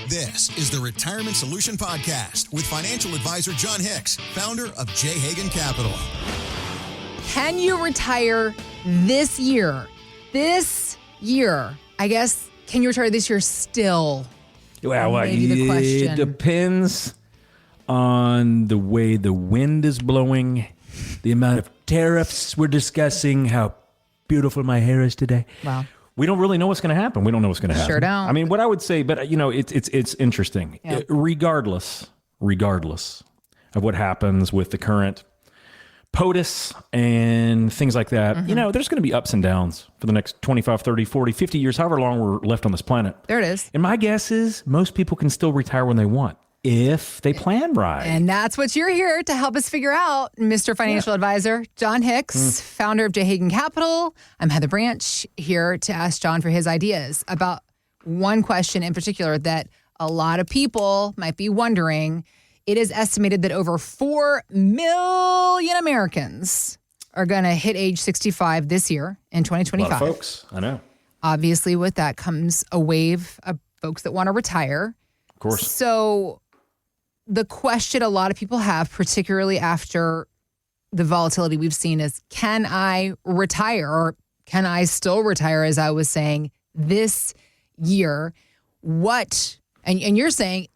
This is the Retirement Solution Podcast with financial advisor Jon Hicks, founder of J. Hagan Capital. Can you retire this year? This year, I guess. Can you retire this year still? Well, maybe the question. It depends on the way the wind is blowing, the amount of tariffs we're discussing, how beautiful my hair is today. Wow. We don't really know what's going to happen. We don't know what's going to happen. Sure don't. I mean, what I would say, but it's interesting. Yeah. Regardless of what happens with the current POTUS and things like that, there's going to be ups and downs for the next 25, 30, 40, 50 years, however long we're left on this planet. There it is. And my guess is most people can still retire when they want, if they plan right. And that's what you're here to help us figure out, Mr. Financial Advisor, Jon Hicks, founder of J. Hagan Capital. I'm Heather Branch, here to ask Jon for his ideas about one question in particular that a lot of people might be wondering. It is estimated that over 4 million Americans are going to hit age 65 this year in 2025. A lot of folks, I know. Obviously, with that comes a wave of folks that want to retire. Of course. So the question a lot of people have, particularly after the volatility we've seen, is can I retire, or can I still retire, as I was saying, this year? What, and you're saying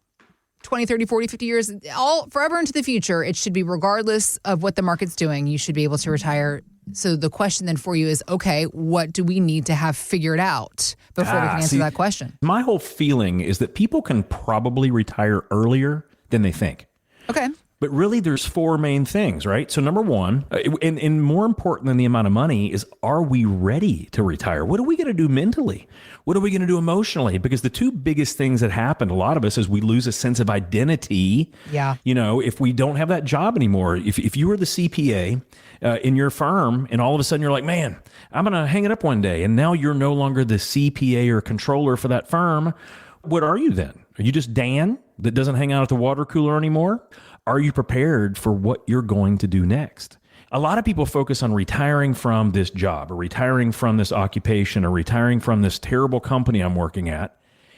20, 30, 40, 50 years, all forever into the future, it should be regardless of what the market's doing, you should be able to retire. So the question then for you is, okay, what do we need to have figured out before we can answer that question? My whole feeling is that people can probably retire earlier than they think. Okay. But really, there's 4 main things, right? So number one, and more important than the amount of money, is are we ready to retire? What are we going to do mentally? What are we going to do emotionally? Because the 2 biggest things that happen to a lot of us is we lose a sense of identity. Yeah. If we don't have that job anymore, if you were the CPA in your firm and all of a sudden you're like, man, I'm going to hang it up one day. And now you're no longer the CPA or controller for that firm. What are you then? Are you just Dan that doesn't hang out at the water cooler anymore? Are you prepared for what you're going to do next? A lot of people focus on retiring from this job or retiring from this occupation or retiring from this terrible company I'm working at,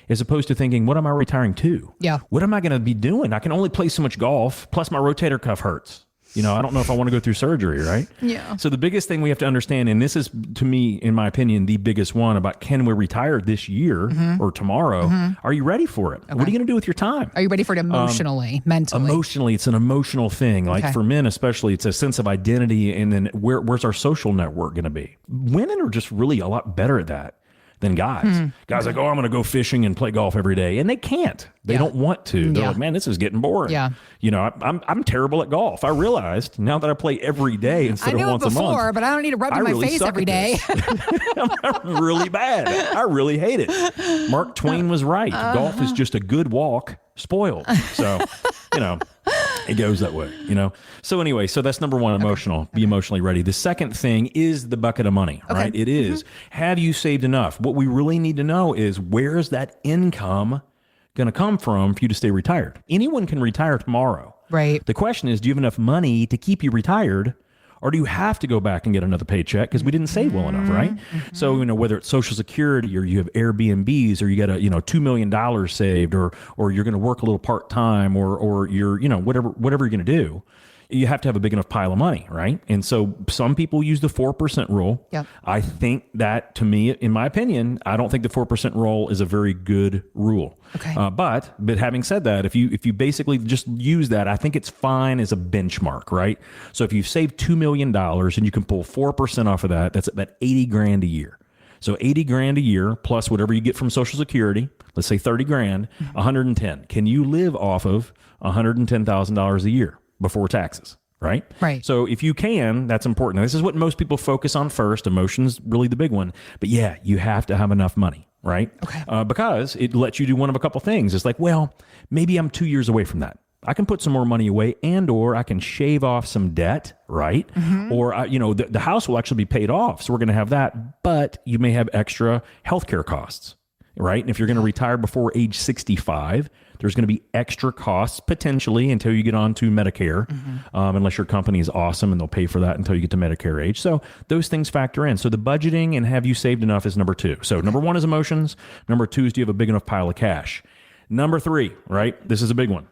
as opposed to thinking, what am I retiring to? Yeah. What am I going to be doing? I can only play so much golf, plus my rotator cuff hurts. I don't know if I want to go through surgery, right? Yeah. So the biggest thing we have to understand, and this is, to me, in my opinion, the biggest one about can we retire this year or tomorrow? Are you ready for it? Okay. What are you going to do with your time? Are you ready for it emotionally, mentally? Emotionally, it's an emotional thing. Like for men especially, it's a sense of identity, and then where's our social network going to be? Women are just really a lot better at that than guys. Guys are like, I'm going to go fishing and play golf every day. And they can't. They don't want to. They're like, man, this is getting boring. Yeah. I'm terrible at golf. I realized now that I play every day instead of once a month. I knew it before, but I don't need to rub in my face every day. I'm really bad. I really hate it. Mark Twain was right. Golf is just a good walk spoiled. So, it goes that way, So anyway, so that's number one, emotional. Be emotionally ready. The second thing is the bucket of money, right? It is, have you saved enough? What we really need to know is where's that income going to come from for you to stay retired? Anyone can retire tomorrow. Right. The question is, do you have enough money to keep you retired? Or do you have to go back and get another paycheck because we didn't save well enough, right? So, whether it's Social Security or you have Airbnbs or you got $2 million saved or you're going to work a little part-time or you're, whatever you're going to do, you have to have a big enough pile of money, right? And so some people use the 4% rule. Yep. I think that, to me, in my opinion, I don't think the 4% rule is a very good rule. Okay. But having said that, if you basically just use that, I think it's fine as a benchmark, right? So if you've saved $2 million and you can pull 4% off of that, that's about $80,000 a year. So $80,000 a year plus whatever you get from Social Security, let's say $30,000, $110,000. Can you live off of $110,000 a year before taxes? Right? Right. So if you can, that's important. Now, this is what most people focus on first. Emotion's really the big one. But yeah, you have to have enough money, right? Okay. Because it lets you do one of a couple things. It's like, well, maybe I'm 2 years away from that. I can put some more money away, or I can shave off some debt, right? Or, the house will actually be paid off. So we're going to have that, but you may have extra healthcare costs, right? And if you're going to retire before age 65, there's going to be extra costs potentially until you get on to Medicare, unless your company is awesome and they'll pay for that until you get to Medicare age. So those things factor in. So the budgeting and have you saved enough is number 2. So number 1 is emotions. Number 2 is do you have a big enough pile of cash? Number 3, right? This is a big one.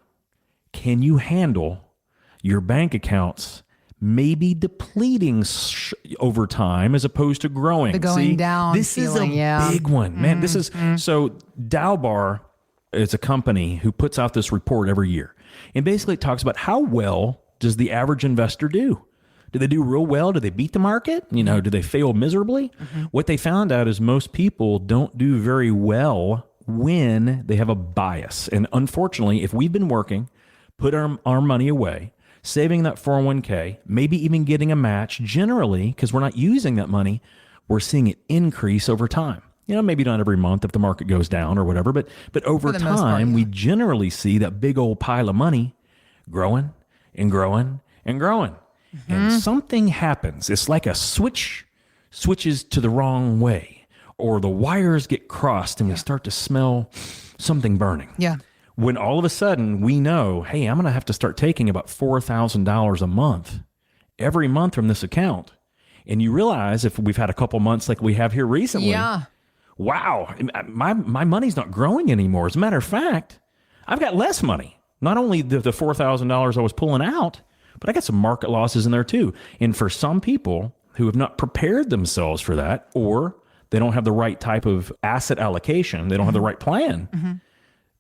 Can you handle your bank accounts maybe depleting over time as opposed to growing? The going down this feeling, is a big one, man. This is so Dalbar is a company who puts out this report every year. And basically it talks about how well does the average investor do? Do they do real well? Do they beat the market? You know, do they fail miserably? What they found out is most people don't do very well when they have a bias. And unfortunately, if we've been working, put our money away, saving that 401k, maybe even getting a match, generally, because we're not using that money, we're seeing it increase over time. You know, maybe not every month if the market goes down or whatever, but over time, we generally see that big old pile of money growing and growing and growing. And something happens. It's like a switches to the wrong way, or the wires get crossed and we start to smell something burning. Yeah. When all of a sudden we know, hey, I'm going to have to start taking about $4,000 a month every month from this account. And you realize if we've had a couple months like we have here recently, wow, my money's not growing anymore. As a matter of fact, I've got less money. Not only the $4,000 I was pulling out, but I got some market losses in there too. And for some people who have not prepared themselves for that, or they don't have the right type of asset allocation, they don't have the right plan,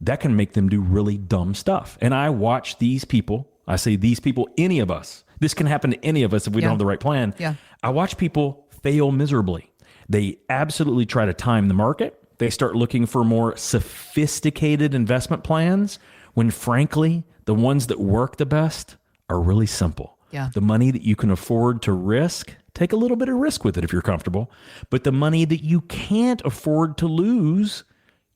that can make them do really dumb stuff. And I watch these people, I say these people, any of us, this can happen to any of us if we don't have the right plan. I watch people fail miserably. They absolutely try to time the market. They start looking for more sophisticated investment plans when frankly, the ones that work the best are really simple. The money that you can afford to risk, take a little bit of risk with it if you're comfortable. But the money that you can't afford to lose,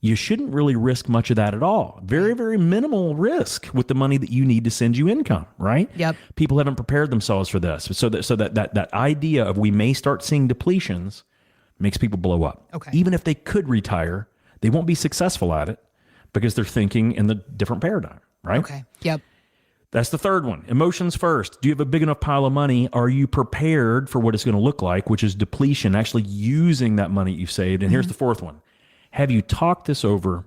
you shouldn't really risk much of that at all. Very, very minimal risk with the money that you need to send you income, right? People haven't prepared themselves for this. So that idea of we may start seeing depletions makes people blow up. Even if they could retire, they won't be successful at it because they're thinking in the different paradigm, right? That's the third one. Emotions first. Do you have a big enough pile of money? Are you prepared for what it's going to look like, which is depletion, actually using that money you've saved? And here's the fourth one. Have you talked this over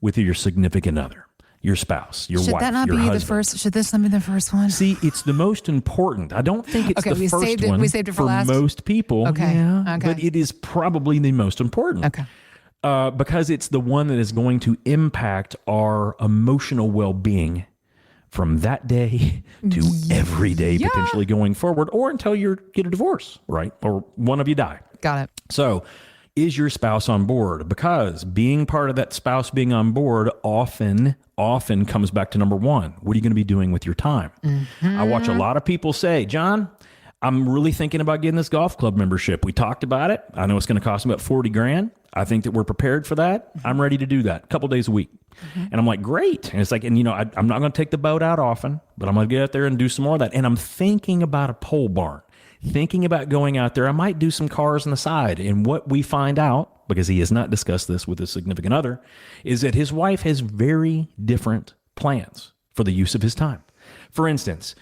with your significant other, your spouse, your wife, your husband? Should that not be the first? Should this not be the first one? See, it's the most important. I don't think it's the first one. We saved it for last? Most people. But it is probably the most important. Because it's the one that is going to impact our emotional well-being from that day to every day, potentially going forward, or until you get a divorce, right? Or one of you die. Got it. So is your spouse on board? Because being part of that spouse being on board often comes back to number one. What are you going to be doing with your time? I watch a lot of people say, John, I'm really thinking about getting this golf club membership. We talked about it. I know it's going to cost me about 40 grand. I think that we're prepared for that. I'm ready to do that a couple days a week. And I'm like, great. And it's like, and you know, I'm not going to take the boat out often, but I'm going to get out there and do some more of that. And I'm thinking about a pole barn, thinking about going out there. I might do some cars on the side. And what we find out, because he has not discussed this with his significant other, is that his wife has very different plans for the use of his time. For instance,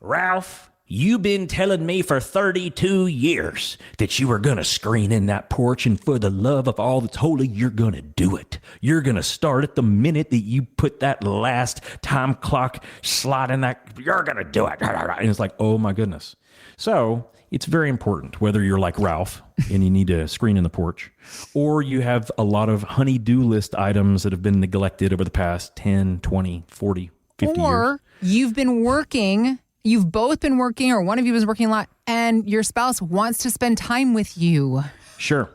Ralph, you've been telling me for 32 years that you were going to screen in that porch, and for the love of all that's holy, you're going to do it. You're going to start at the minute that you put that last time clock slot in that, you're going to do it. And it's like, oh my goodness. So it's very important whether you're like Ralph and you need to screen in the porch, or you have a lot of honey-do list items that have been neglected over the past 10, 20, 40, 50 years. Or you've been working... You've both been working, or one of you is working a lot, and your spouse wants to spend time with you. Sure.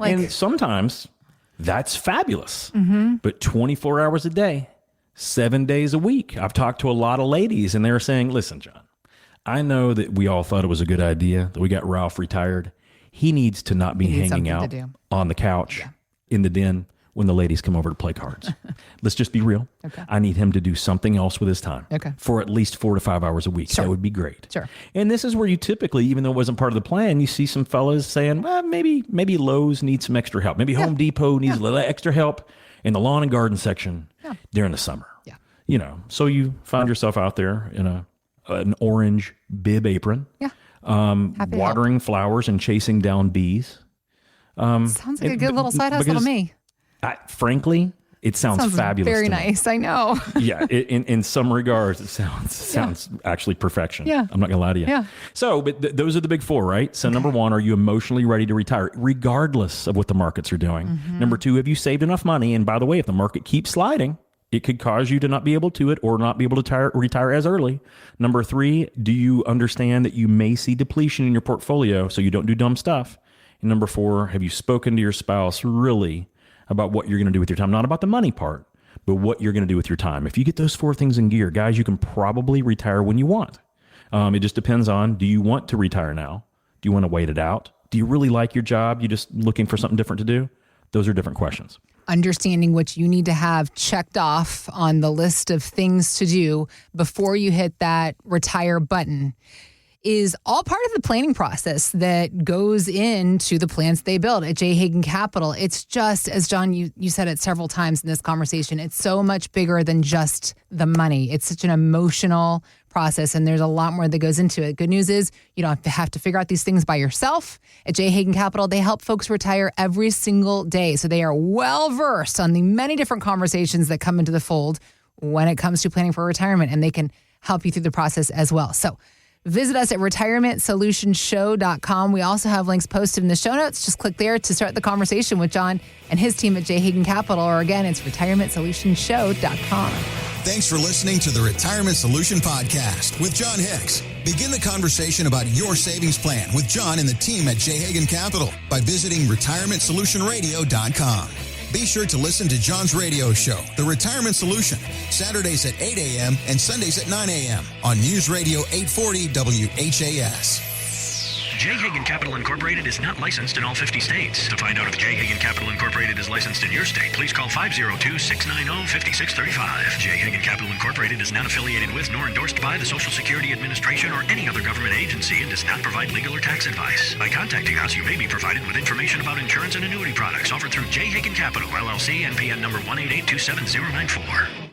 And sometimes that's fabulous. But 24 hours a day, 7 days a week. I've talked to a lot of ladies, and they're saying, listen, John, I know that we all thought it was a good idea that we got Ralph retired. He needs to not be hanging out on the couch in the den when the ladies come over to play cards. Let's just be real. I need him to do something else with his time for at least 4 to 5 hours a week. That would be great. And this is where you typically, even though it wasn't part of the plan, you see some fellas saying, well, maybe Lowe's needs some extra help. Maybe Home Depot needs a little extra help in the lawn and garden section during the summer. You know, so you find yourself out there in an orange bib apron, watering flowers and chasing down bees. Sounds like a good little side hustle to me. Frankly, It sounds fabulous. Very to me. nice. I know. Yeah. In some regards, it sounds actually perfection. Yeah. I'm not going to lie to you. Yeah. So, but those are the big four, right? So number one, are you emotionally ready to retire regardless of what the markets are doing? Mm-hmm. Number two, have you saved enough money? And by the way, if the market keeps sliding, it could cause you to not be able to or not be able to retire as early. Number three, do you understand that you may see depletion in your portfolio so you don't do dumb stuff? And number four, have you spoken to your spouse really about what you're going to do with your time? Not about the money part, but what you're going to do with your time. If you get those four things in gear, guys, you can probably retire when you want. It just depends on, do you want to retire now? Do you want to wait it out? Do you really like your job? You just looking for something different to do? Those are different questions. Understanding what you need to have checked off on the list of things to do before you hit that retire button is all part of the planning process that goes into the plans they build at J. Hagan Capital. It's just, as Jon, you said it several times in this conversation, it's so much bigger than just the money. It's such an emotional process, and there's a lot more that goes into it. Good news is you don't have to figure out these things by yourself. At J. Hagan Capital, they help folks retire every single day. So they are well-versed on the many different conversations that come into the fold when it comes to planning for retirement, and they can help you through the process as well. So visit us at retirementsolutionshow.com. We also have links posted in the show notes. Just click there to start the conversation with Jon and his team at J. Hagan Capital, or again, it's retirementsolutionshow.com. Thanks for listening to the Retirement Solution Podcast with Jon Hicks. Begin the conversation about your savings plan with Jon and the team at J. Hagan Capital by visiting retirementsolutionradio.com. Be sure to listen to Jon's radio show, The Retirement Solution, Saturdays at 8 a.m. and Sundays at 9 a.m. on News Radio 840 WHAS. J. Hagan Capital Incorporated is not licensed in all 50 states. To find out if J. Hagan Capital Incorporated is licensed in your state, please call 502-690-5635. J. Hagan Capital Incorporated is not affiliated with nor endorsed by the Social Security Administration or any other government agency and does not provide legal or tax advice. By contacting us, you may be provided with information about insurance and annuity products offered through J. Hagan Capital, LLC, NPN number 188279094.